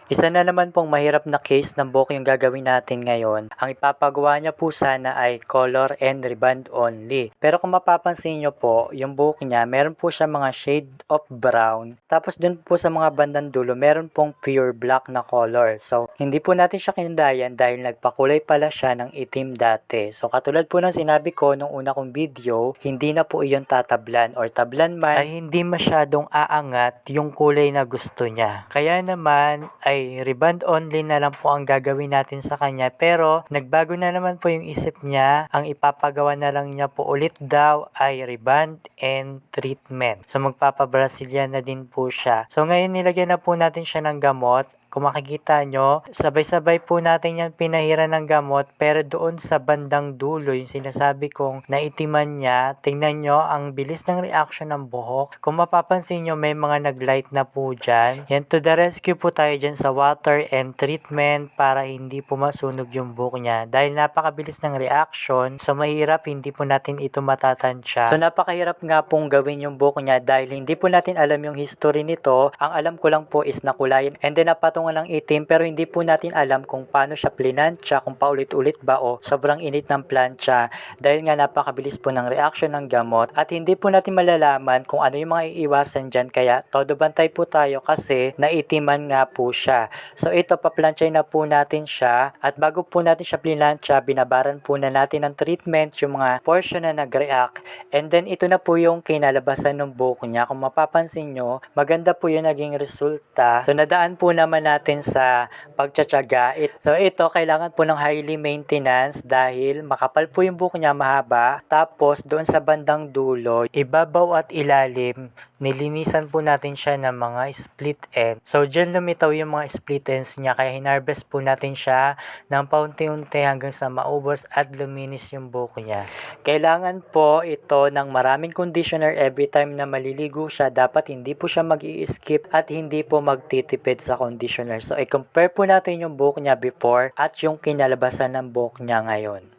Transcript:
Isa na naman pong mahirap na case ng buhok yung gagawin natin ngayon. Ang ipapagawa niya po sana ay color and rebond only. Pero kung mapapansin niyo po, yung buhok niya, meron po siya mga shade of brown. Tapos dun po sa mga bandang dulo, meron pong pure black na color. So, hindi po natin siya kinundayan dahil nagpakulay pala siya ng itim dati. So, katulad po ng sinabi ko nung una kong video, hindi na po iyon tatablan or tablan man ay hindi masyadong aangat yung kulay na gusto niya. Kaya naman ay rebond only na lang po ang gagawin natin sa kanya, pero nagbago na naman po yung isip niya. Ang ipapagawa na lang niya po ulit daw ay rebond and treatment. So magpapa-Brazilian na din po siya. So ngayon nilagyan na po natin siya ng gamot. Kung makikita nyo, sabay-sabay po natin yan pinahiran ng gamot, pero doon sa bandang dulo, yung sinasabi kong naitiman niya, tingnan nyo ang bilis ng reaction ng buhok. Kung mapapansin nyo, may mga naglight na po dyan. Yan, to the rescue po tayo dyan sa water and treatment para hindi po masunog yung buhok niya. Dahil napakabilis ng reaction, so mahirap hindi po natin ito matatansya. So napakahirap nga pong gawin yung buhok niya dahil hindi po natin alam yung history nito. Ang alam ko lang po is nakulayan and then napatungan ng itim, pero hindi po natin alam kung paano siya plinansya, kung paulit-ulit ba o sobrang init ng plancha dahil nga napakabilis po ng reaction ng gamot at hindi po natin malalaman kung ano yung mga iiwasan dyan, kaya todo bantay po tayo kasi naitiman nga po siya. So ito, paplansyahin na po natin siya at bago po natin siya plinansya, binabaran po na natin ng treatment yung mga portion na nag-react and then ito na po yung kinalabasan ng buhok niya. Kung mapapansin nyo, maganda po yung naging resulta. So nadaan po naman natin sa pagtsatsaga. So ito, kailangan po ng highly maintenance dahil makapal po yung buhok niya, mahaba. Tapos doon sa bandang dulo, ibabaw at ilalim, nilinisan po natin siya ng mga split end. So dyan lumitaw yung mga split ends niya, kaya hinarvest po natin siya ng paunti-unti hanggang sa maubos at luminis yung buhok niya. Kailangan po ito ng maraming conditioner every time na maliligo siya. Dapat hindi po siya mag-i-skip at hindi po magtitipid sa conditioner. So i-compare po natin yung buhok niya before at yung kinalabasan ng buhok niya ngayon.